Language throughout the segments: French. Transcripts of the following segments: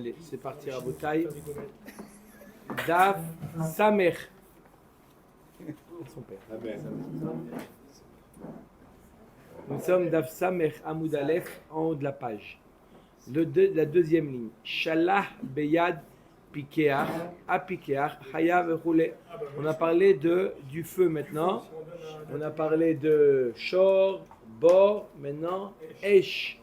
Allez, c'est parti, Rabotai. Daf Samer. Son père. Nous sommes Daf Samer Amoud Aleph, en haut de la page. La deuxième ligne. Shalah Beyad Pikeach, Apikeach, Hayav Roulé. On a parlé du feu maintenant. On a parlé de Shor, Bor, maintenant Esh.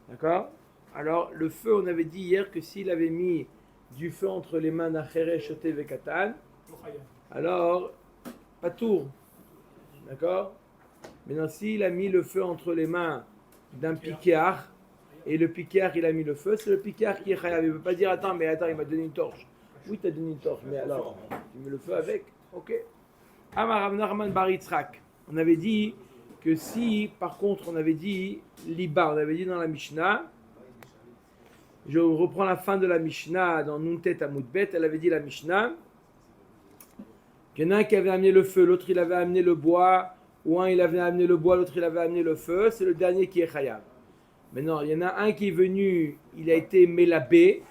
D'accord? Alors, le feu, on avait dit hier que s'il avait mis du feu entre les mains d'Achere, Shoté, Vekatan, alors, Patour. D'accord? Maintenant, s'il a mis le feu entre les mains d'un piquéach, et le piquéach, il a mis le feu, c'est le piquéach qui est chayav. Il ne peut pas dire, attends, il m'a donné une torche. Oui, tu as donné une torche, mais alors, tu mets le feu avec. Ok. Amar Rav Nachman bar Yitzhak. On avait dit que si, par contre, on avait dit Liba, on avait dit dans la Mishnah, je reprends la fin de la Mishnah dans Nuntet Amud Bet, elle avait dit la Mishnah, qu'il y en a un qui avait amené le feu, l'autre il avait amené le bois, ou un il avait amené le bois, l'autre il avait amené le feu, c'est le dernier qui est chayav. Maintenant, il y en a un qui est venu, il a été Melabé,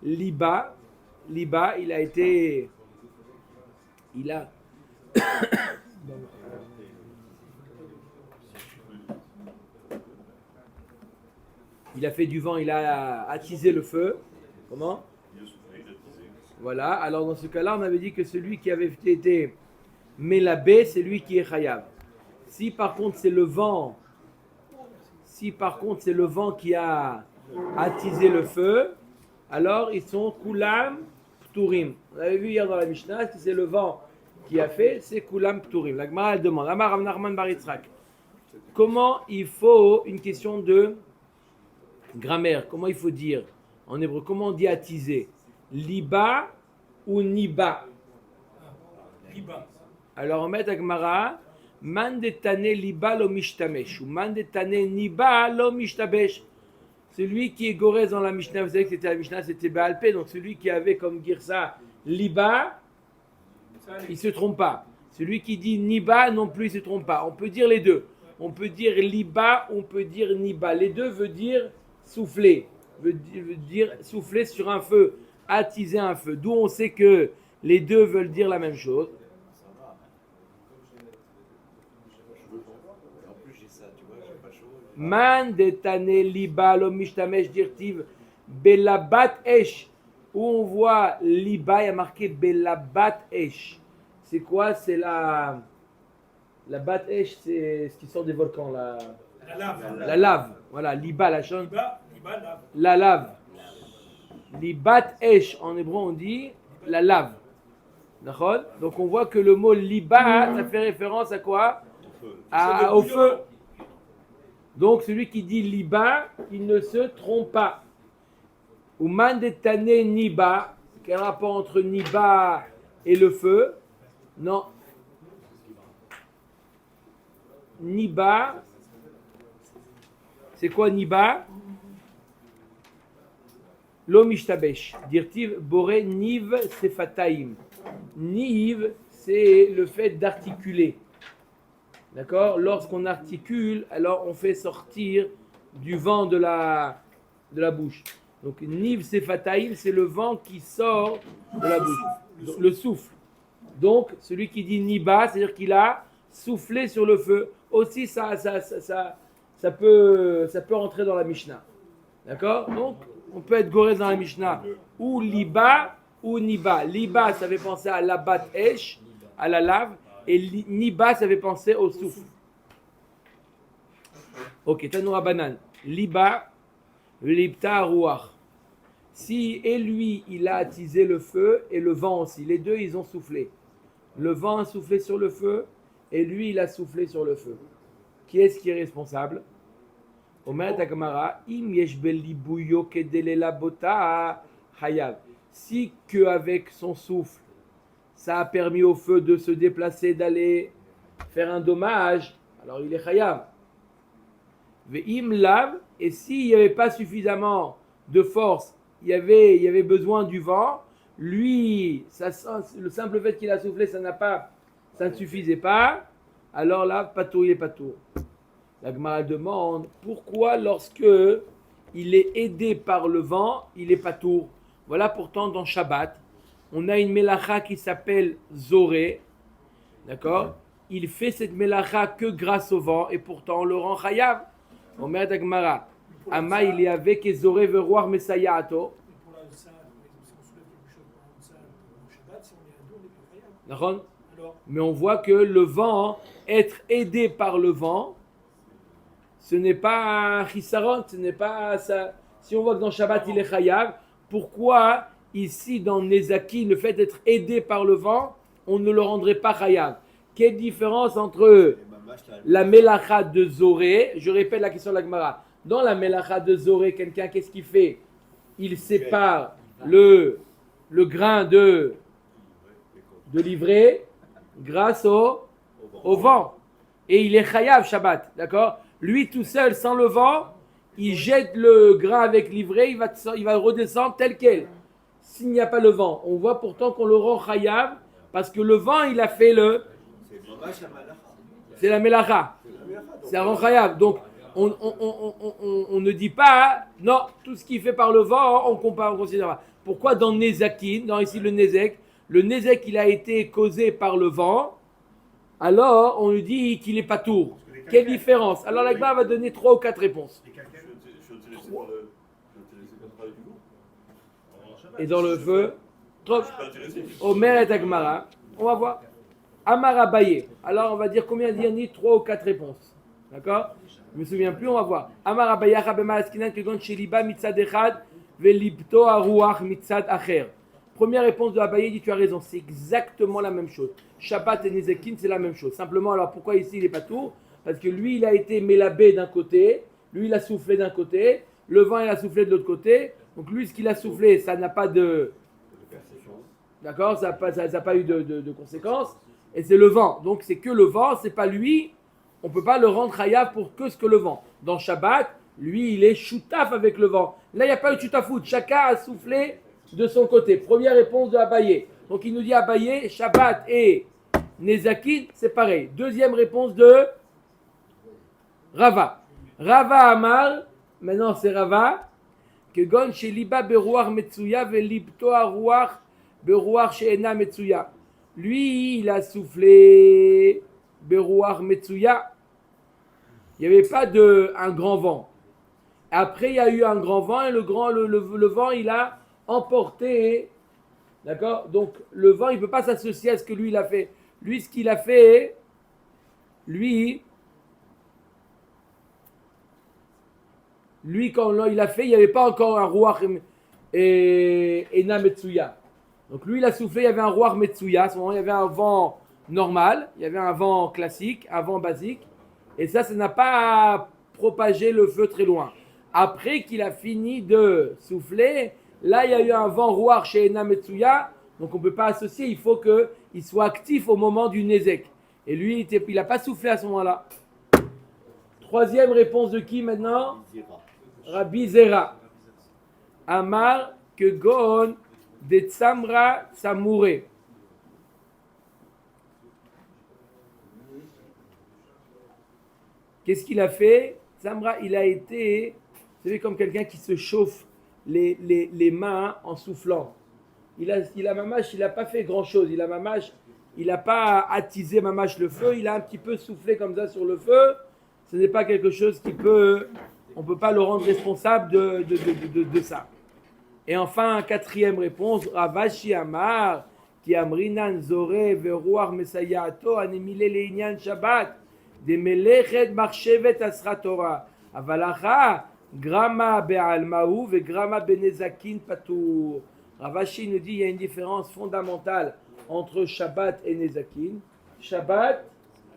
Liba, il a été, il a fait du vent, il a attisé le feu. Comment? Voilà, alors dans ce cas-là, on avait dit que celui qui avait été Melabé, c'est lui qui est chayav. Si par contre c'est le vent, qui a attisé le feu, alors ils sont Kulam Pturim. On avait vu hier dans la Mishnah, si c'est le vent qui a fait, c'est Kulam Pturim. La Gemara elle demande, Amar Rav Nachman bar Yitzhak, comment il faut, une question de grammaire, comment il faut dire en hébreu, comment on dit attiser? Liba ou Niba? Liba. Alors on met à Gemara, Mandetane liba lo mishtamesh ou Mandetane niba lo mishtabesh. Celui qui est gorez dans la Mishnah, vous savez que c'était la Mishnah, c'était Baalpé, donc celui qui avait comme girsa liba, il ne se trompe pas. Celui qui dit niba non plus, il ne se trompe pas. On peut dire les deux. On peut dire liba, on peut dire niba. Les deux veut dire souffler, veut dire souffler sur un feu, attiser un feu. D'où on sait que les deux veulent dire la même chose. Man detane liba lo mishtamesh dirtiv belabat esh. Où on voit liba, il y a marqué belabat esh. C'est quoi? C'est la bat esh, c'est ce qui sort des volcans, la lave. Voilà, liba, la chose. Lave. La lave. Libat esh, en hébreu on dit la lave. D'accord? Donc on voit que le mot liba, ça fait référence à quoi? Au feu. Donc celui qui dit liba, il ne se trompe pas. Ou mandetane niba, quel rapport entre niba et le feu? Non. Niba, c'est quoi niba? Lo mishtabesh. Dirtiv boré niv sefataim. Niv, c'est le fait d'articuler. D'accord? Lorsqu'on articule, alors on fait sortir du vent de la bouche. Donc niv sefataim, c'est le vent qui sort de la bouche. Le souffle. Donc celui qui dit niba, c'est-à-dire qu'il a soufflé sur le feu. Aussi ça peut rentrer dans la Mishnah. D'accord? Donc on peut être goré dans la Mishnah ou liba ou niba. Liba, ça fait penser à la bat esh, à la lave. Et niba, ça fait penser au souffle. Ok, Tanoura Banan. Liba, lipta ruach. Si et lui, il a attisé le feu et le vent aussi. Les deux, ils ont soufflé. Le vent a soufflé sur le feu et lui, il a soufflé sur le feu. Qui est-ce qui est responsable? Omer Takamara, im yesh belibuyo kedelela bota hayav. Si qu'avec son souffle, ça a permis au feu de se déplacer, d'aller faire un dommage, alors il est chayav. Ve'im lav, et s'il n'y avait pas suffisamment de force, il y avait besoin du vent, lui, le simple fait qu'il a soufflé, ça ne suffisait pas, alors là, patour, il est patour. La Gemara demande, pourquoi lorsque il est aidé par le vent, il est patour. Voilà pourtant dans Shabbat, on a une mélacha qui s'appelle Zoré, d'accord? Il fait cette mélacha que grâce au vent et pourtant on le rend chayav. Omer d'Agmara, Ama il est avec Zoré veroir Mesayato. Pour la salle, si on soulève quelque chose pour une salle, pour le Shabbat, si on est à dos, on n'est pas khayab. D'accord? Alors, Mais on voit que le vent, être aidé par le vent, ce n'est pas un chisaron, ce n'est pas ça. Si on voit que dans Shabbat il est chayav, pourquoi ici dans Nezakin, le fait d'être aidé par le vent, on ne le rendrait pas chayav? Quelle différence entre la melacha de Zoré, je répète la question de la Gemara, dans la melacha de Zoré, quelqu'un qu'est-ce qu'il fait? Il sépare le grain de l'ivraie grâce au vent. Et il est chayav Shabbat, d'accord? Lui tout seul, sans le vent, il jette le grain avec l'ivraie, il va redescendre tel quel. S'il n'y a pas le vent, on voit pourtant qu'on le rend chayav parce que le vent, il a fait c'est la melacha. C'est un rend chayav. Donc, on ne dit pas, non, tout ce qui est fait par le vent, on considère pas. Pourquoi dans Nezakin, dans ici le Nezek, il a été causé par le vent, alors on lui dit qu'il est patour. Quelle différence? Alors la Gemara va donner 3 ou 4 réponses. Et dans le feu, Omer et Agmara, on va voir. Amara Baye. Alors on va dire combien d'années? 3 ou 4 réponses. D'accord? Je ne me souviens plus, on va voir. Amara Baye, Chabema Askinan, Kegon Sheliba, Mitzad Echad, Velipto Aruach, Mitzad Acher. Première réponse de Abaye, dit tu as raison, c'est exactement la même chose. Shabbat et Nezakin, c'est la même chose. Simplement, alors pourquoi ici il n'est pas tout? Parce que lui, il a été mélabé d'un côté, lui, il a soufflé d'un côté, le vent, il a soufflé de l'autre côté. Donc lui, ce qu'il a soufflé, ça n'a pas de... D'accord? Ça n'a pas eu de conséquences. Et c'est le vent. Donc c'est que le vent, c'est pas lui. On ne peut pas le rendre chayav pour que ce que le vent. Dans Shabbat, lui, il est choutaf avec le vent. Là, il n'y a pas eu de choutafout. Chacun a soufflé de son côté. Première réponse de Abaye. Donc il nous dit Abaye, Shabbat et Nezakin, c'est pareil. Deuxième réponse de Rava. Rava Amar, maintenant c'est Rava, que gon sheliba beruach metsuya velipto aruach beruach she'ena metsuya. Lui, il a soufflé beruach metsuya. Il n'y avait pas un grand vent. Après, il y a eu un grand vent et le vent, il a emporté. D'accord? Donc, le vent, il ne peut pas s'associer à ce que lui, il a fait. Lui, ce qu'il a fait, lui, quand il a fait, il n'y avait pas encore un ruach et ena metsuya. Donc, lui, il a soufflé, il y avait un ruach metsuya. À ce moment, il y avait un vent normal, il y avait un vent classique, un vent basique. Et ça n'a pas propagé le feu très loin. Après qu'il a fini de souffler, là, il y a eu un vent ruach chez Ena Metsuya, donc on ne peut pas associer, il faut qu'il soit actif au moment du Nezek. Et lui, il n'a pas soufflé à ce moment-là. Troisième réponse de qui maintenant? Rabbi Zera. Amar que Gon de Tsamra Tsamouré. Qu'est-ce qu'il a fait? Tsamra, il a été, vous savez, comme quelqu'un qui se chauffe les mains en soufflant. Il a mamache, il n'a pas fait grand-chose. Il n'a pas attisé mamache le feu, il a un petit peu soufflé comme ça sur le feu. Ce n'est pas quelque chose on ne peut pas le rendre responsable de ça. Et enfin, quatrième réponse, Ravashi Amar, qui amrinan zoré veruach mesayato anemile leinyan Shabbat. De melechet marchevet asra Torah. Avalacha grama be'almaou ve grama benezakin patour. Ravashi nous dit il y a une différence fondamentale entre Shabbat et Nezakin. Shabbat,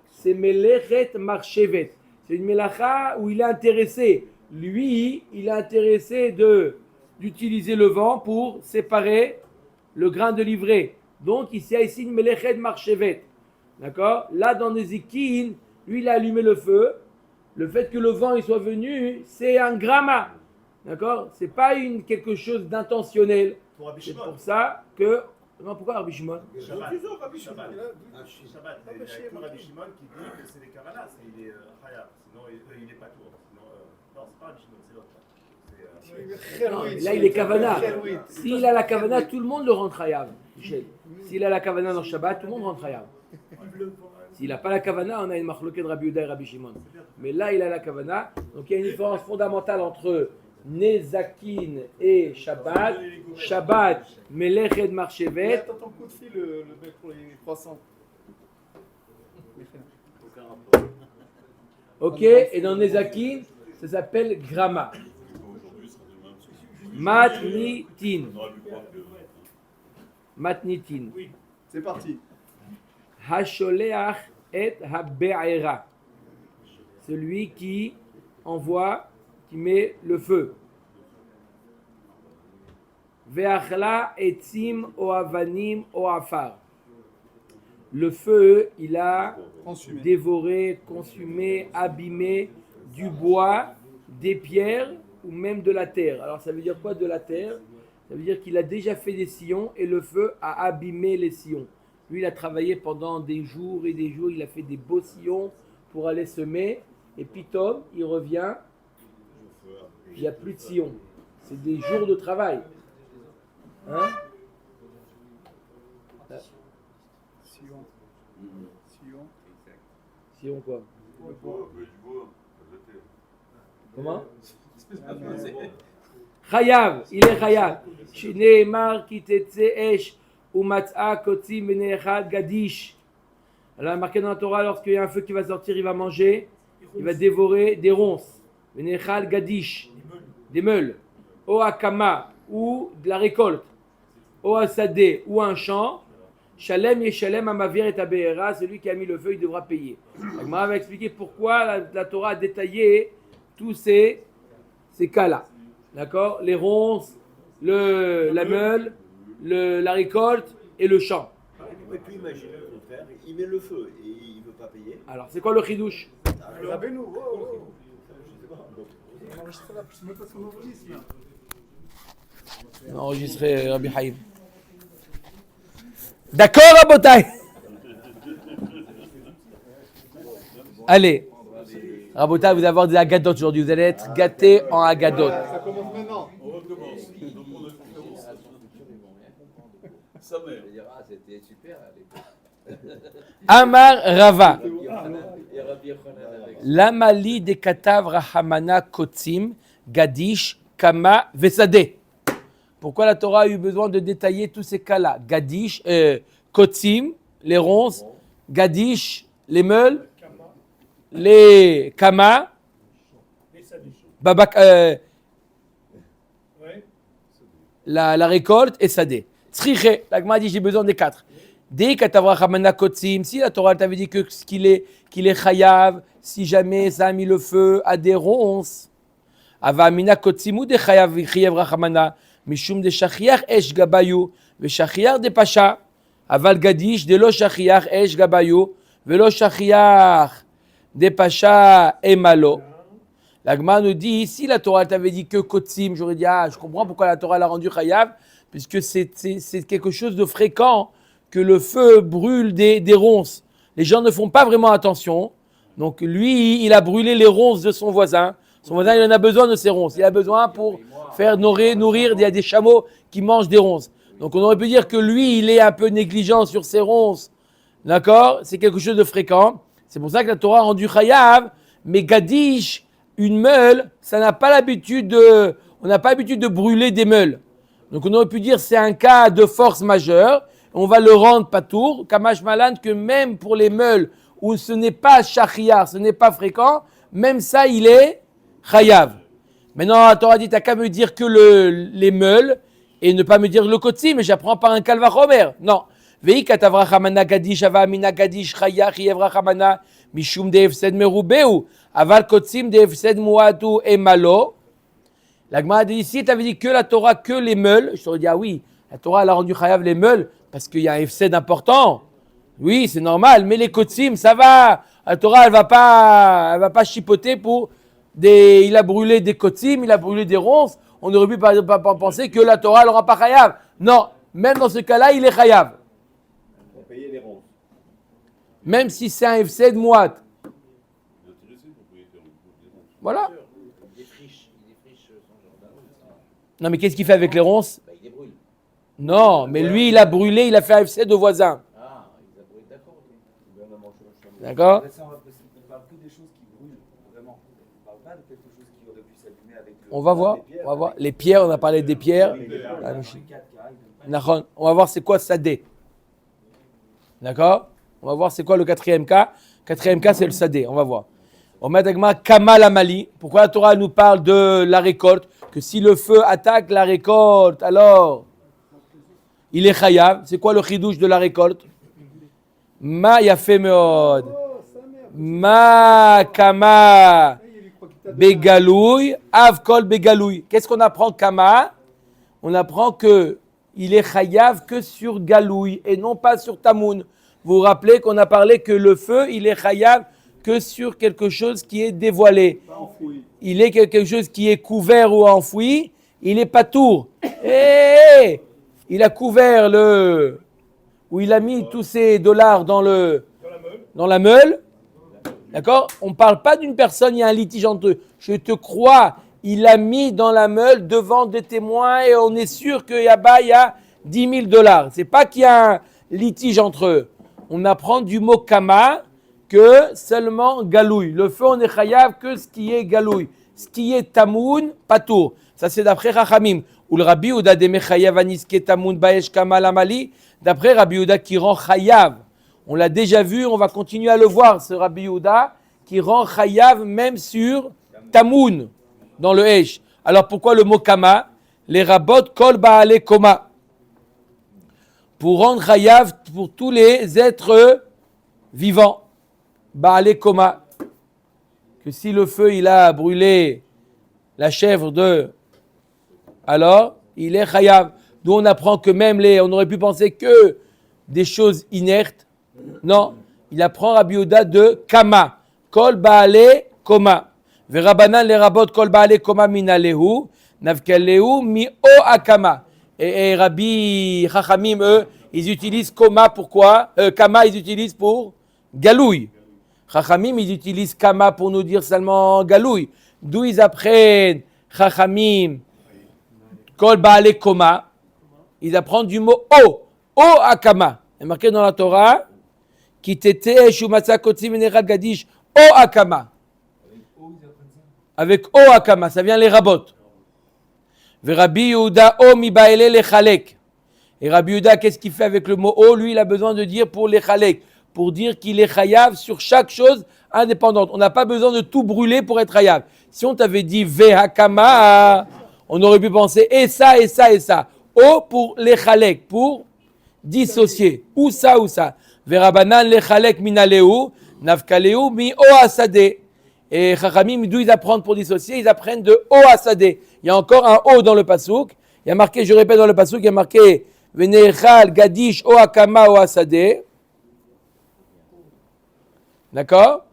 c'est melechet marchevet. C'est une melacha où il est intéressé. Lui, il est intéressé d'utiliser le vent pour séparer le grain de l'ivraie. Donc, il y a ici une melechet marchevet. D'accord? Là, dans Nezakin, lui, il a allumé le feu. Le fait que le vent il soit venu, c'est un gramma. D'accord? C'est pas quelque chose d'intentionnel. C'est pour ça que... Non, pourquoi Rabbi Shimon? Shabbat. Il y a Rabbi Shimon qui dit que c'est des kavanas, il est khayab. Sinon, il n'est pas tout. Non, c'est pas Rabbi Shimon, c'est l'autre. Non, mais là, il est kavana. S'il a la kavana, tout le monde le rend chayav. Michel. S'il a la kavana dans Shabbat, tout le monde rend chayav. S'il n'a pas la kavana, on a une marloquée de Rabbi Yehuda et Rabbi Shimon. Mais là, il a la kavana. Donc il y a une différence fondamentale entre Nezakin et Shabbat. Shabbat, Melechet Marchevet. Attends ton coup de fil, le mec pour les croissants. Ok, et dans Nezakin, ça s'appelle Grama. Matnitin. Matnitin. C'est parti. Hasholeach et habe'era. Celui qui envoie, qui met le feu. Ve'achla etzim o avanim o afar. Le feu, il a Consumé. dévoré, consumé, abîmé du bois, des pierres ou même de la terre. Alors ça veut dire quoi de la terre? Ça veut dire qu'il a déjà fait des sillons et le feu a abîmé les sillons. Lui, il a travaillé pendant des jours et des jours, il a fait des beaux sillons pour aller semer. Et puis Tom, il revient, il n'y a plus de sillons. C'est des jours de travail. Hein? Sillon. Sillon. Sillon quoi? Comment? Chayav, il est chayav. Shneemar ki tetse esh umatza kotzim benechad gadish. Alors, marqué dans la Torah, lorsqu'il y a un feu qui va sortir, il va manger, il va dévorer des ronces. Benechad gadish, des meules. O akama, ou de la récolte. O asadé, ou un champ. Shalem yeshalem amavir et abeera, celui qui a mis le feu, il devra payer. La Gemara va expliquer pourquoi la Torah a détaillé tous ces cas-là. D'accord? Les ronces, la meule, la récolte et le champ. Et puis imagine le contraire, il met le feu et il ne veut pas payer. Alors, c'est quoi le chidouche? Rabbeinu, Je sais pas. on enregistre là, je même pas son enregistre là. On a enregistré Rabbi Haïm. D'accord, Rabotai? Allez. Rabotai, vous allez avoir des agadotes aujourd'hui. Vous allez être gâtés en agadotes. Ça commence maintenant. On recommence. Donc on sa mère. C'était super à l'époque. Amar Rava. Et Rabbi Yochanan avec Lamali de Katav Rahamana Kotzim, Gadish, Kama, Vesadeh. Pourquoi la Torah a eu besoin de détailler tous ces cas-là? Gadish, Kotzim, les ronces, Gadish, les meules, les Kama, Babak, la récolte et Sadeh. Tzriche, la Gemara dit j'ai besoin des quatre. Dès Katav Rahamana Kotzim, si la Torah t'avait dit qu'il est chayav, si jamais ça a mis le feu à des ronces, Ava Amina Kotzim ou des chayav Rahamana. Mishum de shachiach esh gabayu, ve shachiach de pasha, aval gadish de lo shachiach esh gabayu, ve lo shachiach de pasha emalo. La Gemara nous dit, si la Torah t'avait dit que kotzim, j'aurais dit, je comprends pourquoi la Torah l'a rendu chayav, puisque c'est quelque chose de fréquent, que le feu brûle des ronces. Les gens ne font pas vraiment attention, donc lui, il a brûlé les ronces de son voisin. Son voisin, il en a besoin de ces ronces. Il a besoin pour faire nourrir. Il y a des chameaux qui mangent des ronces. Donc on aurait pu dire que lui, il est un peu négligent sur ses ronces. D'accord? C'est quelque chose de fréquent. C'est pour ça que la Torah a rendu chayav. Mais gadish, une meule, ça n'a pas l'habitude de... On n'a pas l'habitude de brûler des meules. Donc on aurait pu dire c'est un cas de force majeure. On va le rendre patour. Kamash malan, que même pour les meules où ce n'est pas shachiyar, ce n'est pas fréquent, même ça, il est chayav. Maintenant, la Torah dit, t'as qu'à me dire que les meules et ne pas me dire le kotzi, mais j'apprends par un kalvachomer. Non. Vei katav rachamana gadish ava amina gadish chayach yev rachamana mishum de efsed merubeu aval kotzim de efsed muatu emalo. La Gemara dit ici, t'avais dit que la Torah, que les meules. Je t'aurais dit, ah oui, la Torah elle a rendu chayav les meules parce qu'il y a un efsed important. Oui, c'est normal, mais les kotzim, ça va. La Torah, elle va pas chipoter pour il a brûlé des kotzim, il a brûlé des ronces. On aurait pu pas penser que la Torah n'aura pas chayav. Non, même dans ce cas-là, il est chayav. pour payer les ronces. Même si c'est un efsed mouat. Voilà. Il défriche son jardin. Non, mais qu'est-ce qu'il fait avec les ronces? Bah, il les brûle. Non, mais lui, il a brûlé, il a fait AFC de voisins. Ah, il a brûlé, d'accord, ok. D'accord? Après ça, on parle que des choses qui brûlent, vraiment. On parle pas de quelque chose qui aurait pu s'allumer avec le. On va voir, les pierres, on va voir. Les pierres, on a parlé des pierres. les pierres, Ah, les je- quatre qui arrivent. Nahon. On va voir c'est quoi sadé. D'accord? On va voir c'est quoi le quatrième cas. Quatrième cas, c'est le sadé. On va voir. On met avec Kama la Mali. Pourquoi la Torah nous parle de la récolte? Que si le feu attaque la récolte, alors il est chayav. C'est quoi le chidouche de la récolte? Ma yafe meod. Ma kama begaloui. Avkol begaloui. Qu'est-ce qu'on apprend Kama? On apprend que il est chayav que sur galoui et non pas sur tamoun. Vous vous rappelez qu'on a parlé que le feu, il est chayav que sur quelque chose qui est dévoilé. Il est quelque chose qui est couvert ou enfoui, il est patour. Et il a couvert le... où il a mis tous ses dollars dans la meule. D'accord? On ne parle pas d'une personne, il y a un litige entre eux. Je te crois, il a mis dans la meule devant des témoins et on est sûr qu'il y a 10 000 $. Ce n'est pas qu'il y a un litige entre eux. On apprend du mot kama que seulement galouille. Le feu, on est chayav que ce qui est galouille. Ce qui est tamoun, patour. Ça, c'est d'après Chachamim. Ou le Rabbi Ouda de mechayav aniske tamoun baesh kama lamali. D'après Rabbi Ouda qui rend chayav. On l'a déjà vu, on va continuer à le voir, ce Rabbi Ouda qui rend chayav même sur tamoun dans le Hesh. Alors pourquoi le mot kama? Les rabot kol baale koma. Pour rendre chayav pour tous les êtres vivants. Baale koma. Que si le feu il a brûlé la chèvre alors il est chayav. D'où on apprend que même on aurait pu penser que des choses inertes. Non, il apprend Rabbi Yehuda de kama. Kol baale koma. Verabanan les rabot kol baale koma minalehu. Navkalehu mi o akama. Et Rabbi Chachamim, eux, ils utilisent koma pourquoi? Kama, ils utilisent pour galouille. Chachamim, ils utilisent kama pour nous dire seulement galouille. D'où ils apprennent Chachamim, kol baale koma. Ils apprennent du mot o. O akama. Il est marqué dans la Torah, qui t'était shumatsa kotzi venerad gadish o akama. Avec o akama, ça vient les rabot. Rabbi Yehuda o mi baele le chalek. Et Rabbi Yehuda, qu'est-ce qu'il fait avec le mot o? Lui, il a besoin de dire pour les chalek, pour dire qu'il est chayav sur chaque chose indépendante. On n'a pas besoin de tout brûler pour être chayav. Si on t'avait dit vehakama, on aurait pu penser et ça, et ça, et ça. O pour les chalek, pour dissocier. Ou ça, ou ça. Verabanan le chalek minaleu, nafkaleu mi o asade. Et Chachamim, d'où ils apprennent pour dissocier? Ils apprennent de O à Sadé. Il y a encore un O dans le pasouk. Il y a marqué, je répète dans le pasouk, il y a marqué Venechal, Gadish, O Akama, O Asadé. D'accord?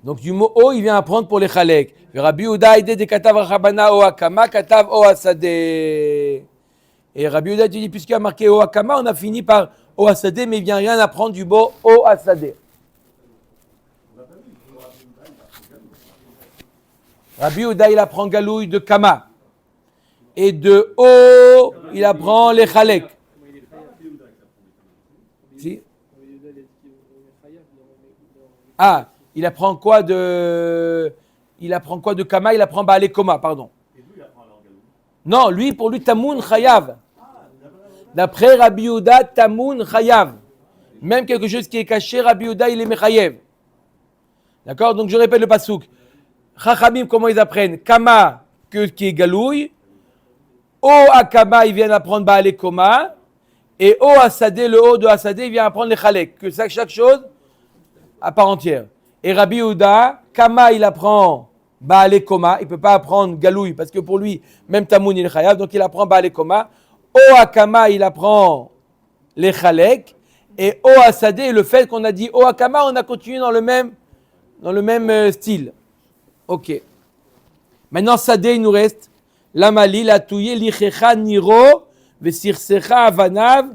Donc du mot O, il vient apprendre pour les Chalek. Rabbi Yehuda, Ide de Katav Rachabana, O Akama, Katav, O Asadé. Et Rabbi Yehuda, tu dis, puisqu'il y a marqué O Akama, on a fini par O Asadé, mais il vient rien apprendre du mot O Asadé. Rabbi Yehuda, il apprend galouille de Kama. Et de O, il apprend les Chalek. Si? Ah, il apprend quoi de Kama? Il apprend Baale Koma, pardon. Non, lui, pour lui, Tamoun Chayav. D'après Rabbi Yehuda, Tamoun Chayav. Même quelque chose qui est caché, Rabbi Yehuda, il est Mechayev. D'accord? Donc je répète le pasouk. Chachamim, comment ils apprennent? Kama, qui est galouille. O Akama, ils viennent apprendre Baale Koma. Et O Asadé, le O de Asadé, il vient apprendre les Chalek. Que chaque chose à part entière. Et Rabbi Yehuda, Kama, il apprend Baale Koma. Il ne peut pas apprendre galouille parce que pour lui, même Tamoun, il est chayav. Donc il apprend Baale Koma. O Akama, il apprend les Chalek. Et O Asadé, le fait qu'on a dit O Akama, on a continué dans le même style. Ok. Maintenant, Sadé, il nous reste Lamali, la touye, lichecha, niro, vesirsecha, avanav.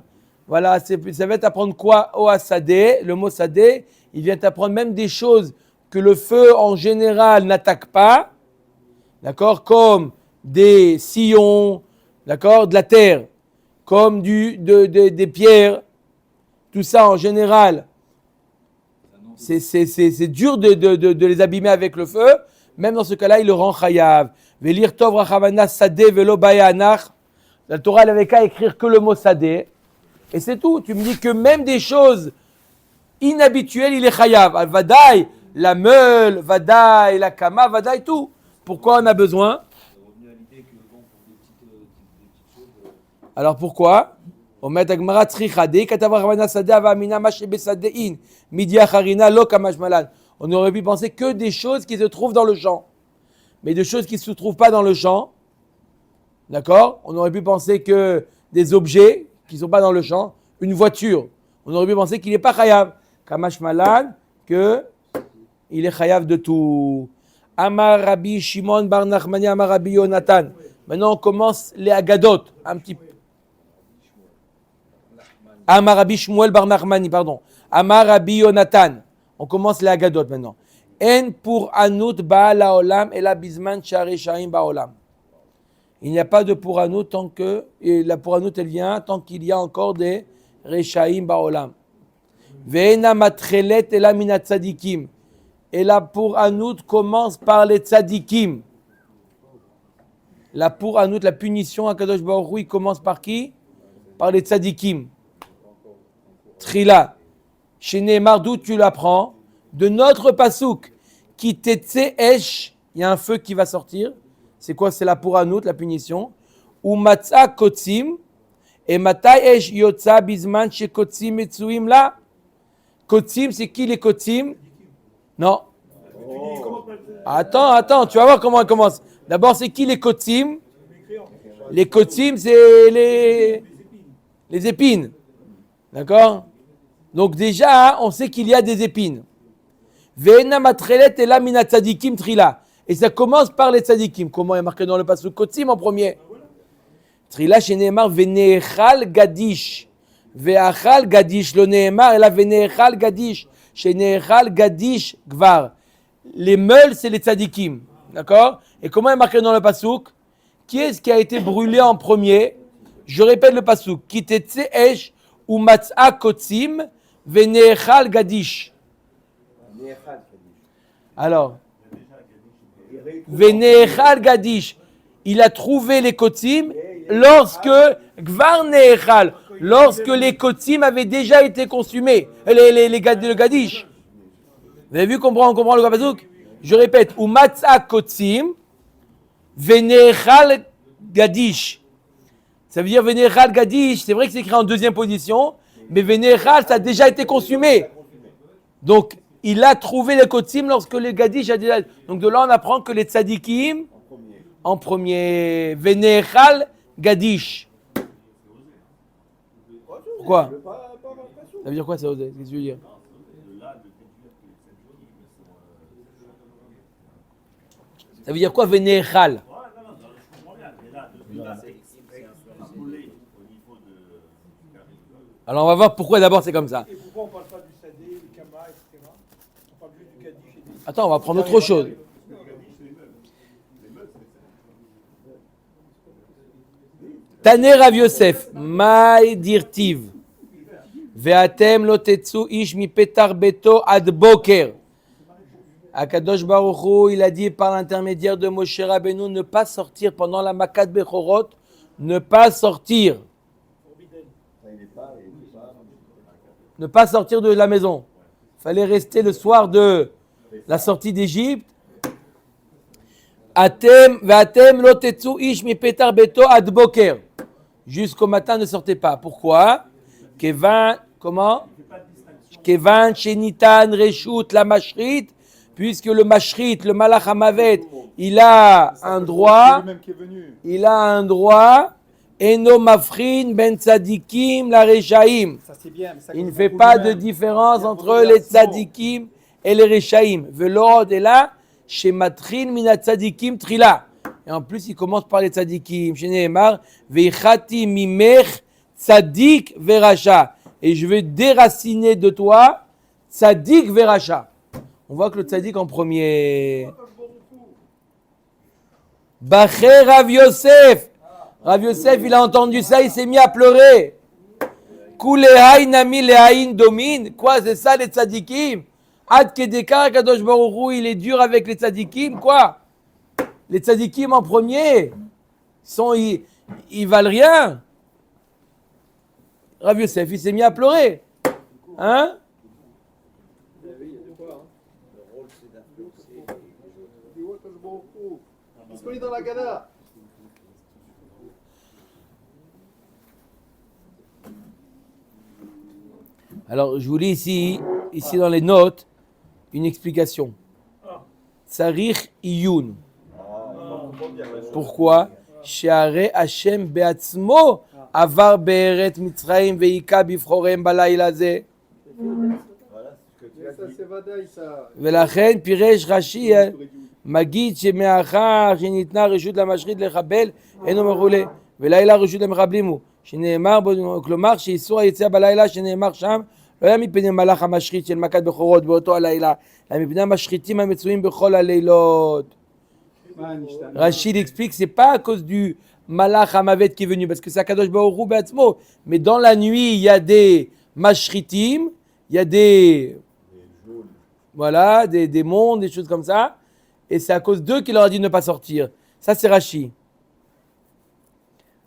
Voilà, ça va t'apprendre quoi? O Sadé, le mot Sadé, il vient t'apprendre même des choses que le feu en général n'attaque pas. D'accord? Comme des sillons, d'accord, de la terre, comme des pierres, tout ça en général, c'est dur de les abîmer avec le feu. Même dans ce cas-là, il le rend chayav. Velir tov rachavana sadeh velo bayanach. La Torah n'avait qu'à écrire que le mot sadeh. Et c'est tout. Tu me dis que même des choses inhabituelles, il est chayav. Vadaï, la meule, vadaï, la kama, vadaï, tout. Pourquoi on a besoin? Alors pourquoi? On met Agmara tzrichadeh, katav rachavana sadeh avamina mashe besadein, midi acharina lo kamash malan. On aurait pu penser que des choses qui se trouvent dans le champ. Mais des choses qui ne se trouvent pas dans le champ, d'accord? On aurait pu penser que des objets qui ne sont pas dans le champ, une voiture, on aurait pu penser qu'il n'est pas chayav. Kamash malan, qu'il est chayav de tout. Amar Rabbi Shimon bar Nachmani, Amar Rabbi Yonatan. Maintenant on commence les agadot, un petit peu. Amar Rabbi Shmuel bar Nachmani, pardon. Amar Rabbi Yonatan. On commence les agadot maintenant. En pour anout baal haolam et la bisman shareshaim baolam. Il n'y a pas de pour anout tant que et la pour anout elle vient tant qu'il y a encore des reshaim baolam. Ve'ena matchelet et la minat tzadikim. Et la pour anout commence par les tzadikim. La pour anout, la punition à Kadosh Baruch Hu, il commence par qui? Par les tzadikim. Trila. Chez Nehemar, d'où tu l'apprends? De notre pasouk, qui tetse esh, il y a un feu qui va sortir. C'est quoi? C'est la pouranout, la punition. Ou matza kotzim, et matai esh yotza bizman chez kotzim metsuim là. Kotzim, c'est qui les kotzim? Non. Attends, tu vas voir comment elle commence. D'abord, c'est qui les kotzim? Les kotzim, c'est les épines. D'accord? Donc déjà, on sait qu'il y a des épines. Ve'ena matrelet et la mina tzadikim trila. Et ça commence par les tzadikim. Comment est marqué dans le pasuk? Kotzim en premier. Trila chez Nehemar ve'nechal gadish. Ve'achal gadish. Le Nehemar et la ve'nechal gadish. Chez Nehechal gadish gvar. Les meules, c'est les tzadikim. D'accord? Et comment est marqué dans le pasuk? Qui est-ce qui a été brûlé en premier? Je répète le pasuk. Kitetse esh ou matza kotzim. Ve'nechal gadish. Alors, Ve'nechal gadish, il a trouvé les kotzim lorsque Gvar Nechal, lorsque les kotzim avaient déjà été consumés, le gadish. Vous avez vu, on comprend le pasouk? Je répète, ou matza kotzim, Ve'nechal gadish. Ça veut dire Ve'nechal gadish, c'est vrai que c'est écrit en deuxième position, mais Ve'nechal, ça a déjà été consumé. Donc, il a trouvé les kotzim lorsque le gadish a déjà... Donc de là, on apprend que les tzadikim, en premier, Ve'nechal gadish. Pourquoi? Ça veut dire quoi ça, Osé? Qu'est-ce que tu veux dire? Ça veut dire quoi, Ve'nechal? Alors on va voir pourquoi d'abord c'est comme ça. Et pourquoi on ne parle pas du sadé, du kama, etc. On parle juste du kaddish et des... Attends, on va prendre autre chose. Taner Rav Yosef, Maï dirtiv, ve'atem lo tetsu ish mi petar beto ad boker. Akadosh Baruch Hu, il a dit par l'intermédiaire de Moshe Rabbeinu, ne pas sortir pendant la Makat Bechorot, ne pas sortir. Ne pas sortir de la maison. Il fallait rester le soir de la sortie d'Égypte. Ve'atem lo tetsu ish mi petar beto ad boker. Jusqu'au matin, ne sortez pas. Pourquoi? Comment? Kevan shenitan reshut la mashrit, puisque le mashrit, le malach hamavet, il a un droit. Il a un droit. Eno mafrin ben tzadikim la reshaim. Il ne fait pas de différence entre les tzadikim et les reshaim. Velod est là, chez matrin mina tzadikim trila. Et en plus, il commence par les tzadikim. Chez Nehemar, veichati mimech tzadik veracha. Et je vais déraciner de toi tzadik veracha. On voit que le tzadik en premier. Baché Rav Yosef. Rav Yosef, il a entendu ça, il s'est mis à pleurer. Kulehaï nami lehaïn domine. Quoi, c'est ça les tzadikim? Ad kedekar kadosh baruch Hu, il est dur avec les tzadikim, quoi? Les tzadikim en premier, ils valent rien. Rav Yosef, il s'est mis à pleurer. Hein? Le rôle, c'est d'influencer les gens. dis, ouais, quand je m'en fous. Parce qu'on est dans la gala. Alors, je vous lis ici dans les notes, une explication. Tsarich iyun. Pourquoi? She'arei Hashem be'atzmo avar be'eret Mitzrayim ve'ika bifchorem balayla hazeh. Voilà, c'est ce que tu as Ça, dit. c'est Vadaï, ça. ולכן פירש רש"י מגיד שמאחר שניתנה רשות למשחית לחבל אינו מחולה ולילה רשות למחבלים הוא שנאמר בו, כלומר שאיסור היציאה בלילה שנאמר שם לא היה מפני מלאך המשחית של מכת בכורות באותו הלילה אלא מפני המשחיתים המצויים בכל הלילות. Rachid explique c'est pas à cause du malach hamavet qui est venu parce que c'est Akadosh Baruch Hu be'atzmo, mais dans la nuit il y a des mashritim, il y a des voilà, des démons, des choses comme ça. Et c'est à cause d'eux qu'il leur a dit de ne pas sortir. Ça, c'est Rashi.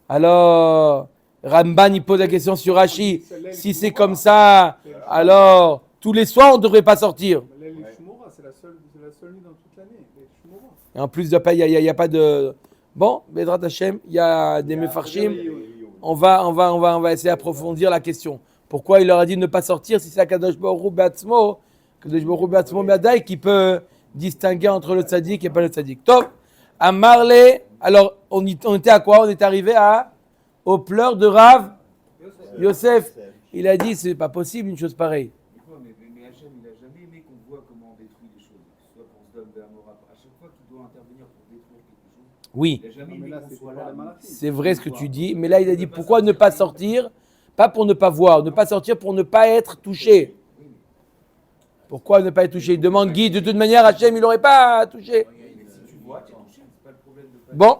Alors, Ramban, il pose la question sur Rashi. Si c'est comme ça, alors, tous les soirs, on ne devrait pas sortir. Les Shmora, c'est la seule nuit dans toute l'année. Les Shmora. Et en plus, il n'y a pas de... Bon, Bedrat Hashem, il y a des Mefarshim. On va essayer d'approfondir la question. Pourquoi il leur a dit de ne pas sortir si c'est Akadosh Baruch Hu Be'atzmo, Kadosh Baruch Hu Be'atzmo Be'adai qui peut distinguer entre le tzaddik et pas le tzaddik. Top. À Marley, alors on était à quoi? On est arrivé aux pleurs de Rav Yosef. Il a dit c'est pas possible une chose pareille. Mais Hachem, il n'a jamais aimé qu'on voit comment on détruit des choses, que ce soit pour Sdom, Gomorrah. À chaque fois qu'il doit intervenir pour détruire quelque chose, Oui, il n'a jamais Non, mais aimé là, qu'on c'est soit pour là. les malachim. c'est vrai ce que tu dis, mais là il a dit pourquoi ne pas sortir? Pas pour ne pas voir, ne pas sortir pour ne pas être touché. Pourquoi ne pas être touché? Il demande Guy, de toute manière Hachem il n'aurait pas touché. Si tu vois, tu es touché, c'est pas le problème de pas. Bon.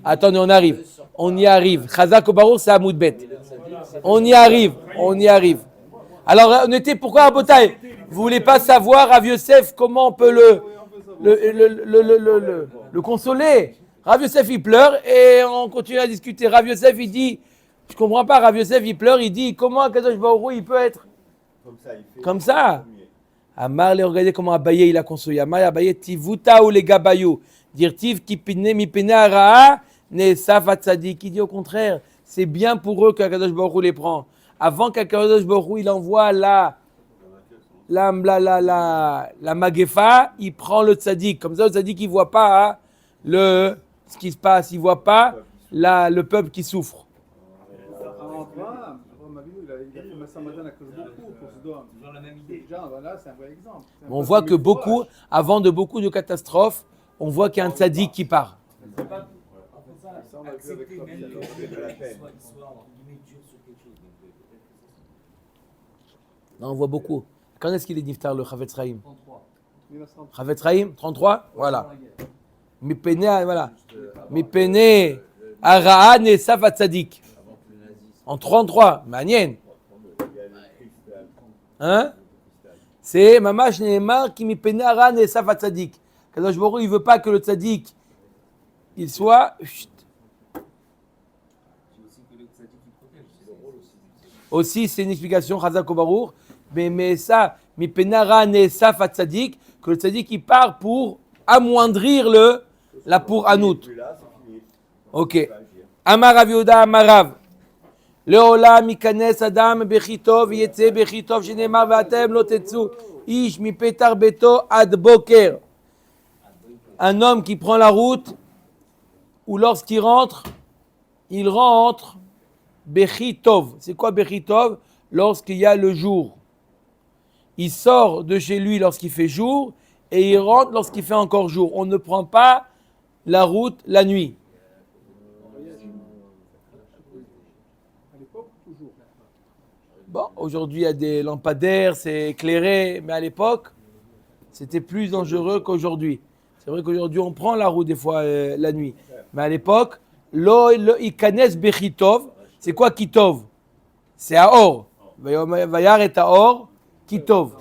Attendez, on arrive. On y arrive. Chazak au Baruch, c'est Hamoud Bet. On y arrive. Alors, notez pourquoi Rabotai, vous voulez pas savoir Rav Yosef comment on peut le consoler. Rav Yosef il pleure et on continue à discuter. Rav Yosef il dit, je comprends pas. Rav Yosef il pleure, il dit comment Kadosh Baruch Hu il peut être Comme ça, il fait. comme ça. Amar les regardez comment Abaye il a consolé. Amar Abaye tivuta ou les gabayou. Dirtiv ki pine mi pene araa ne safat tzadik. Il dit au contraire, c'est bien pour eux qu'Akadosh Baruch Hu les prend. Avant qu'Akadosh Baruch Hu il envoie la magefa, il prend le tzadik. Comme ça le tzadik il voit pas ce qui se passe, il voit pas le peuple qui souffre. Abraham Avinu, il a fait Masamadan à Koshboku pour Sodome. Toujours la même idée. Déjà, voilà, c'est un vrai exemple. C'est un On vrai voit que exemple. avant de beaucoup de catastrophes, on voit qu'il y a un tzadik qui part. C'est pas Ça, on l'a vu avec accepter même Rabbi. qu'il de la peine. soit entre guillemets dur sur quelque chose. Donc peut-être que Non, on voit beaucoup. Quand est-ce qu'il est niftar le Chavetz Chaim? 33. 1930. Chavetz Chaim, 33? Voilà. Mipene, voilà. Mipene, Araa, Nesaf, Tzadik. En 33, Manien. Hein? C'est Mamash Nehemar qui Mipene, Araa, Nesaf, Tzadik. Kadosh Baruch Hu, il veut pas que le Tzadik, il soit... Chut. C'est aussi que le tzaddik qui protège, c'est le rôle aussi. Aussi, c'est une explication, Chazak au Baruch. Mais ça, Mipene, Araa, Nesaf, Tzadik, que le Tzadik, il part pour amoindrir la pour Anout. Puis là, c'est fini. Ok. Il va agir. Amar Rav Yehuda Amar Rav. לעולם ייכנס אדם בכי טוב ויצא בכי טוב שנאמר ואתם לא תצאו איש מפתח ביתו עד בוקר. Un homme qui prend la route ou lorsqu'il rentre, il rentre בכי טוב. C'est quoi בכי טוב? Lorsqu'il y a le jour. Il sort de chez lui lorsqu'il fait jour et il rentre lorsqu'il fait encore jour. On ne prend pas la route la nuit. À l'époque, toujours. Bon, aujourd'hui, il y a des lampadaires, c'est éclairé, mais à l'époque, c'était plus dangereux qu'aujourd'hui. C'est vrai qu'aujourd'hui, on prend la route des fois la nuit. Mais à l'époque, lo ikanes bechitov. C'est quoi kitov? C'est à or. Vayar et à or, kitov.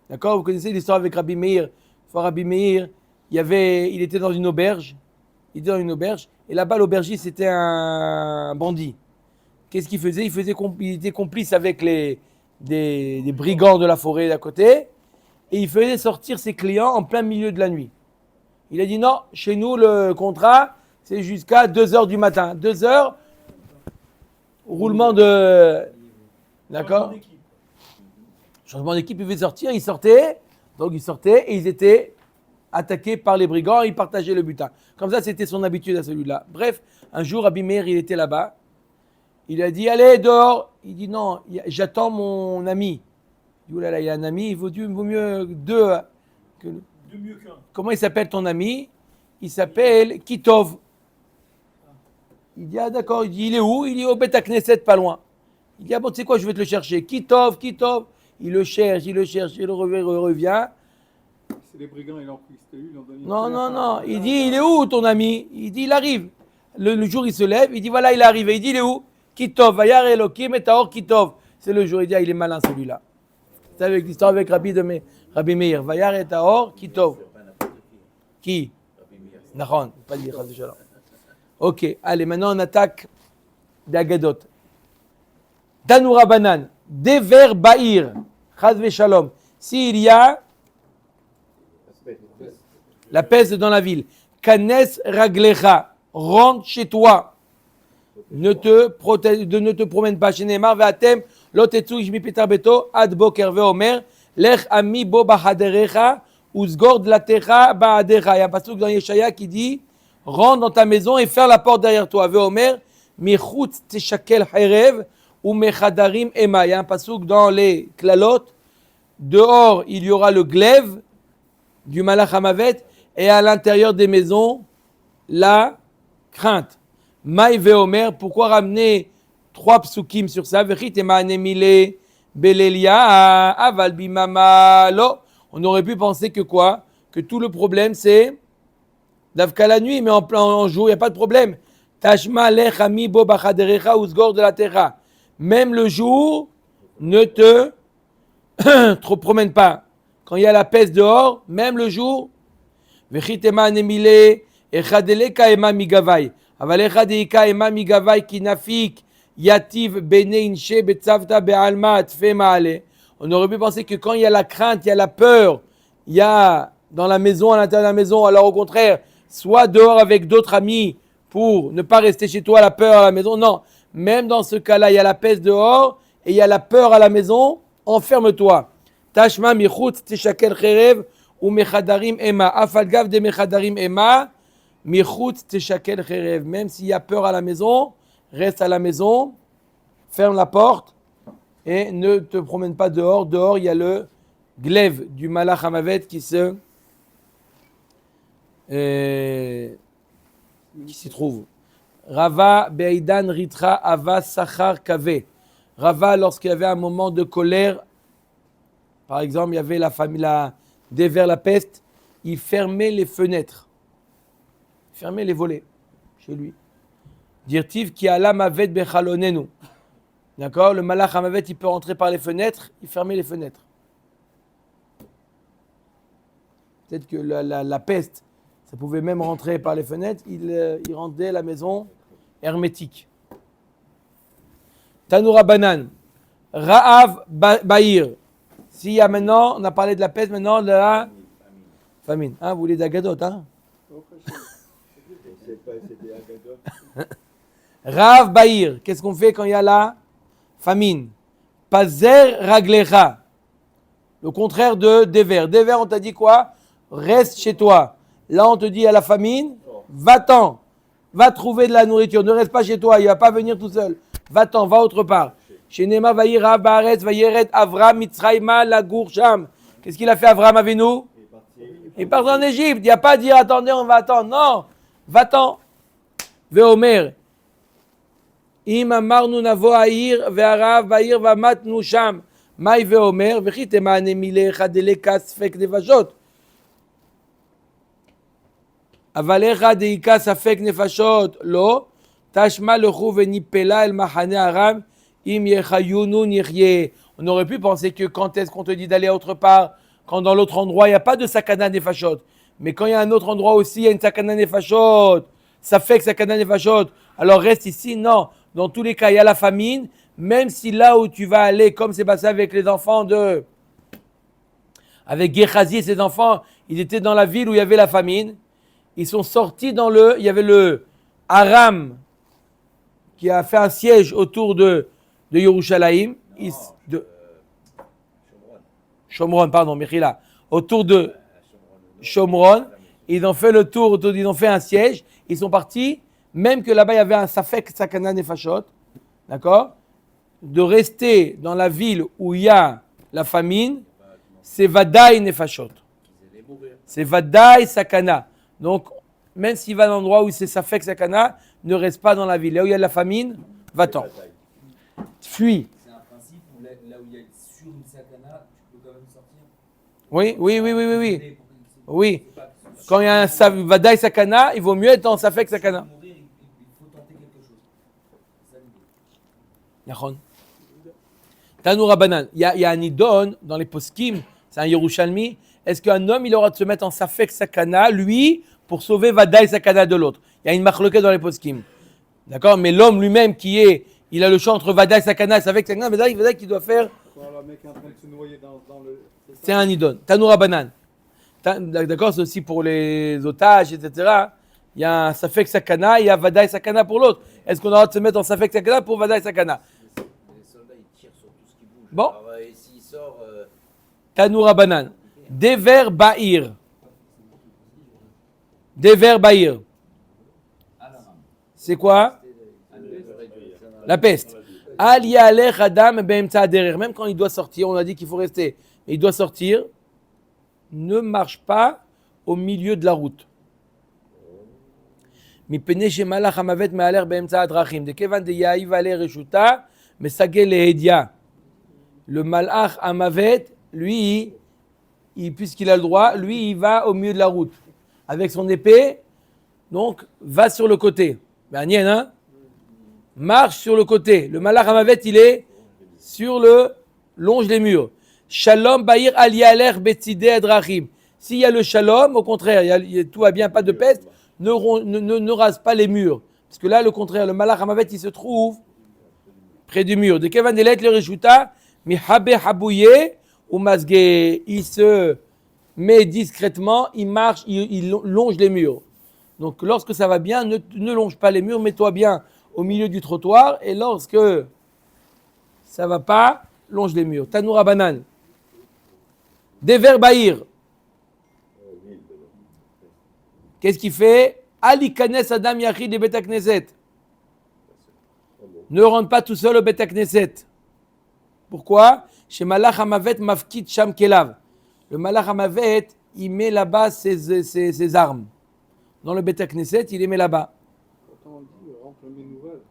D'accord? Vous connaissez l'histoire avec Rabbi Meir. Rabbi Meir, il était dans une auberge. Et là-bas, l'aubergiste, c'était un bandit. Qu'est-ce qu'il faisait? Il était complice avec des brigands de la forêt d'à côté. Et il faisait sortir ses clients en plein milieu de la nuit. Il a dit non, chez nous, le contrat, c'est jusqu'à 2h du matin. 2h, roulement de... D'accord? Changement d'équipe, il faisait sortir, il sortait. Donc ils sortaient et ils étaient attaqués par les brigands et ils partageaient le butin. Comme ça, c'était son habitude à celui-là. Bref, un jour, Rabbi Meir, il était là-bas. Il a dit, allez, dehors. Il dit, non, j'attends mon ami. Il dit, oh là là, il a un ami, il vaut mieux deux. De mieux qu'un. Comment il s'appelle ton ami? Il s'appelle Kitov. Il dit, ah d'accord, il dit, il est où? Il est au Beth Knesset, pas loin. Il dit, ah bon, tu sais quoi, je vais te le chercher. Kitov. Il le cherche, il revient. C'est les brigands, ils l'ont pris, c'était lui, ils l'ont donné. Non. Il dit, il est où ton ami? Il dit, il arrive. Le jour, il se lève, il dit, voilà, il est arrivé. Il dit, il est où? Kitov, Vayar Elokim et Taor Kitov. C'est le jour, il dit, ah, il est malin celui-là. C'est avec l'histoire avec Rabbi Meir. Vayar et Taor Kitov. Qui? Nahon, pas dire Chas v'Shalom. Ok, allez, maintenant on attaque d'Agadot. Tanoura Banan, Dever Ba'ir, Chas v'Shalom. S'il y a la peste dans la ville, Kanes Raglecha, rentre chez toi. Ne te promène pas chez Neymar, Ve'atem, Lotetsu Ishmi Petar Beto, Ad Boker Ve'omer, Lech Ami Bo Bahaderecha, Uzgord Latecha Ba'adecha. Il y a un passage dans Yeshaya qui dit, rentre dans ta maison et ferme la porte derrière toi. Ve'omer, Michutz Teshakel Herev, ou Mechadarim Ema. Il y a un passage dans les Klalot, dehors il y aura le glaive du Malach Hamavet, et à l'intérieur des maisons, la crainte. Maï Veomer, pourquoi ramener 3 psukim sur ça? On aurait pu penser que quoi? Que tout le problème c'est d'Avka la nuit, mais en jour, il n'y a pas de problème. Tashma lechami bo bachaderecha uzgor de la terra. Même le jour, ne te promène pas. Quand il y a la peste dehors, même le jour, vechitema nemile echadeleka ema migavai. אבל אחד דאיקה אימה מגבי כי נפיק יתיב בני אינשה בצוותא בעלמא תפה מעלה. On aurait pu penser que quand il y a la crainte, il y a la peur, il y a dans la maison, à l'intérieur de la maison, alors au contraire, soit dehors avec d'autres amis pour ne pas rester chez toi, la peur à la maison. Non, même dans ce cas-là, il y a la peste dehors et il y a la peur à la maison, enferme-toi. Tashma michutz teshakel cherev ou mechadarim ema. Afalgav de mechadarim ema. Michutz teshakel cherev. Même s'il y a peur à la maison, reste à la maison, ferme la porte et ne te promène pas dehors. Dehors, il y a le glaive du Malach Hamavet qui s'y trouve. Rava Be'idan Ritra Ava Sachar Kave. Rava, lorsqu'il y avait un moment de colère, par exemple, il y avait la famille, vers la peste, il fermait les fenêtres. Fermer les volets chez lui. Dirtiv ki ala mavet bechalonenu. D'accord? Le malach hamavet, il peut rentrer par les fenêtres, il fermait les fenêtres. Peut-être que la peste, ça pouvait même rentrer par les fenêtres, il rendait la maison hermétique. Tanoura Banan. Ra'av Ba'ir. S'il y a maintenant, on a parlé de la peste, maintenant de la famine. Hein, vous voulez d'Agadot, hein? Rav Ba'ir, qu'est-ce qu'on fait quand il y a la famine? Pazer Raglecha. Le contraire de Dever. Dever, on t'a dit quoi? Reste chez toi. Là, on te dit à la famine, va-t'en. Va trouver de la nourriture. Ne reste pas chez toi, il ne va pas venir tout seul. Va-t'en, va autre part. Chez Nema Va'ir Rav Ba'aretz Va'yeret Avram Mitzrayma Lagour Sham. Qu'est-ce qu'il a fait Avram Avinu? Il est parti en Égypte. Il n'y a pas à dire attendez, on va attendre. Non, va-t'en. Veomer. Im amarnu navo aïr ve'arav ba'ir va'matnu sham. Maï veomer. V'chitema anemile chadele kasfek devajot. Avalecha deika safek nefashot lo. Tashma lechu venipela el mahane aram im yechayunu nirye. On aurait pu penser que quand est-ce qu'on te dit d'aller autre part, quand dans l'autre endroit il n'y a pas de sakana nefashot. Mais quand il y a un autre endroit aussi, il y a une sakana nefashot. Safek sakana nefashot. Alors reste ici, non. Dans tous les cas, il y a la famine. Même si là où tu vas aller, comme c'est passé avec les enfants avec Gehazi et ses enfants, ils étaient dans la ville où il y avait la famine. Ils sont sortis il y avait le Aram qui a fait un siège autour de Yerushalayim. Shomron, pardon, Michila. Autour de Shomron. Ils ont fait le tour, ils ont fait un siège. Ils sont partis, même que là-bas il y avait un Safek Sakana Nefashot. D'accord? De rester dans la ville où il y a la famine, c'est Vadaï Nefashot. C'est Vadaï Sakana. Donc, même s'il va dans l'endroit où c'est Safek Sakana, ne reste pas dans la ville. Là où il y a de la famine, va-t'en. Fuis. C'est un principe où là où il y a sur une sakana, tu peux quand même sortir. Oui. Oui. Quand il y a un Vadaï Sakana, il vaut mieux être en Safek Sakana. Mourir, il faut tenter quelque chose. C'est ça l'idée. Yachon. Tanoura Banan. Il y a un idon dans les poskim, c'est un Yerushalmi. Est-ce qu'un homme, il aura de se mettre en Safek Sakana, lui, pour sauver Vadaï Sakana de l'autre? Il y a une marloquette dans les poskim. D'accord? Mais l'homme lui-même il a le choix entre Vadaï Sakana et Safek Sakana, Vadaï qu'il doit faire. Quand le mec est en train de se noyer dans le. C'est un idon. Tanoura Banan. D'accord? C'est aussi pour les otages, etc. Il y a un Safek Sakana, il y a Vadaï Sakana pour l'autre. Est-ce qu'on aura de se mettre en Safek Sakana pour Vadaï Sakana? Les soldats, ils tirent sur tout ce qui bouge. Bon. Alors, et s'il sort, Tanoura Banan. Dever Bahir. Dever Bahir. C'est quoi? La peste. Al yalech adam be'emtsa derer. Même quand il doit sortir, on a dit qu'il faut rester. Mais il doit sortir. Ne marche pas au milieu de la route. Mipene shemalach hamavet me'aler be'emtsa adrachim. De kevan de ya'iv ale reshuta mesagel lehedia. Le malach hamavet, lui, puisqu'il a le droit, lui, il va au milieu de la route. Avec son épée, donc, va sur le côté. Ben, hein? Marche sur le côté. Le malach hamavet, il est sur longe les murs. Shalom Bahir al Yaler Betzide Adrachim. S'il y a le shalom, au contraire, tout va bien, pas de peste, ne rase pas les murs. Parce que là, le contraire, le malach hamavet, il se trouve près du mur. De Kevan Delet le Reshuta, mi habe habouye ou masge. Il se met discrètement, il marche, il longe les murs. Donc lorsque ça va bien, ne longe pas les murs, mets-toi bien au milieu du trottoir. Et lorsque ça va pas, longe les murs. Tanoura Banan. Dever Bahir. Qu'est-ce qu'il fait? Ali Kanes Adam Yachid de Bet Knesset. Ne rentre pas tout seul au Bet Knesset. Pourquoi? Chez Malach Hamavet Mafkit Sham Kelav. Le Malach Hamavet, il met là-bas ses armes. Dans le Bet Knesset, il les met là-bas. Quand on dit rentre mes nouvelles.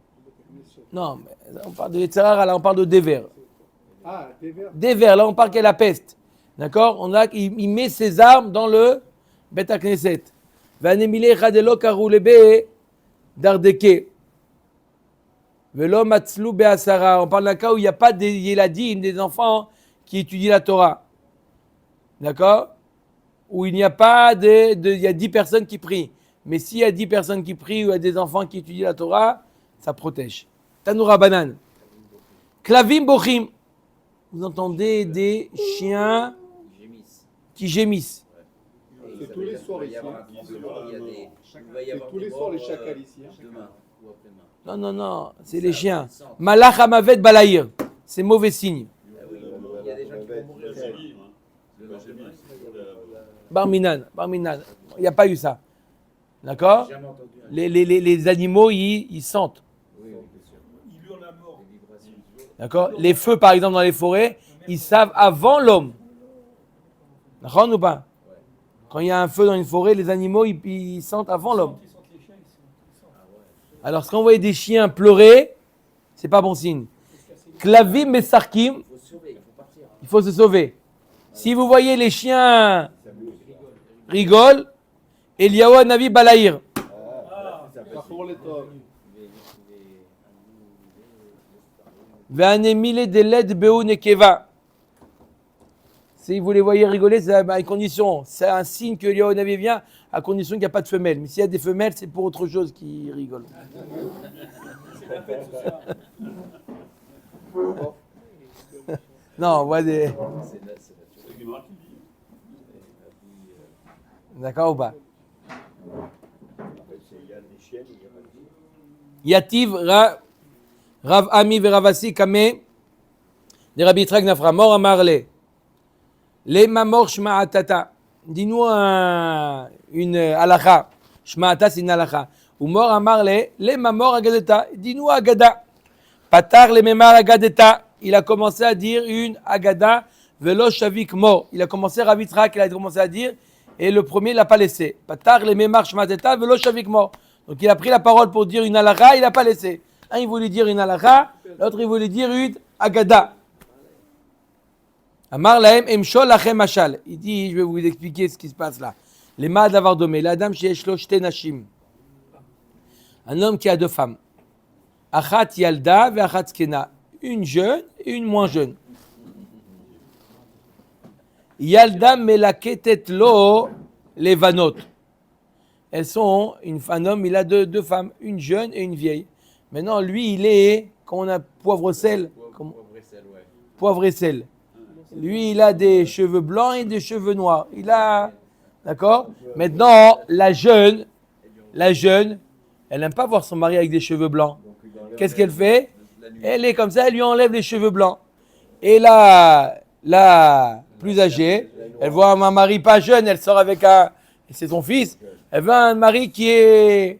Non, mais on parle de Yetzirah, là on parle de Dever. Ah, Dever. Dever, là on parle qu'il y a la peste. D'accord? Il met ses armes dans le Bet Knesset. Vanemile Chadelo Karoulebe Dardeke. Velo Matzlou Beasara. On parle d'un cas où il n'y a pas des Yeladim, des enfants qui étudient la Torah. D'accord? Où il n'y a pas il y a 10 personnes qui prient. Mais s'il y a 10 personnes qui prient ou il y a des enfants qui étudient la Torah, ça protège. Tanoura Banan. Klavim Bochim. Vous entendez des chiens qui gémissent. C'est tous les soirs ici. C'est tous les soirs les chacals ici. demain ou après-demain. Non, c'est les chiens. Malach Hamavet Balaïr. C'est mauvais signe. Il y a des gens qui vont mourir. Barminan. Il n'y a pas eu ça. D'accord? Les animaux, ils sentent. Il hurle à mort. D'accord? Les feux, par exemple, dans les forêts, ils savent avant l'homme. D'accord ou pas? Quand il y a un feu dans une forêt, les animaux, ils sentent avant l'homme. Ils sentent les chiens, ils sentent. Alors, quand vous voyez des chiens pleurer, c'est pas bon signe. Klavim et Sarkim, il faut se sauver. Si vous voyez les chiens rigolent Eliyahu Hanavi Balaïr. Pour les toits. Ve'anemile de led beu nekeva. Si vous les voyez rigoler, c'est à une condition. C'est un signe que Eliyahu Hanavi vient, à condition qu'il n'y a pas de femelles. Mais s'il y a des femelles, c'est pour autre chose qu'ils rigolent. Non, on voit des. C'est Guimard qui dit. D'accord ou pas? Il y a des chiennes, il y a pas de... Yativ Rav Ami Veravasi Kame de Rabbi Yitzhak Nafra Mor Amarle Le Mamor Shma'atata. Dis-nous une halakha. Shma'ata c'est une halakha. Ou Mor Amarle Le Mamor Agadeta. Dis-nous Agada. Patar le Memar Agadeta. Il a commencé à dire une Agada Velo Shavik Mor. Il a commencé Rabbi Yitzhak, il a commencé à dire et le premier il l'a pas laissé. Patar le Memar Shma'atata Velo Shavik Mor. Donc il a pris la parole pour dire une halakha, il n'a pas laissé. Un il voulait dire une halakha, l'autre il voulait dire une agada. Amar lahem emshol lachem mashal. Il dit, je vais vous expliquer ce qui se passe là. Les ma'ad d'avoir domé. L'adam sheyesh lo shte nashim. Un homme qui a deux femmes. Achat yalda ve achat skena. Une jeune et une moins jeune. Yalda melaketet lo levanot. Elles sont, un homme, il a deux femmes, une jeune et une vieille. Maintenant, lui, il est, quand on a poivre-sel, poivre et sel. Lui, il a des cheveux blancs et des cheveux noirs. Il a, d'accord? Maintenant, la jeune, elle n'aime pas voir son mari avec des cheveux blancs. Qu'est-ce qu'elle fait? Elle est comme ça, elle lui enlève les cheveux blancs. Et la plus âgée, elle voit un mari pas jeune, elle sort avec c'est son fils. Elle veut un mari qui est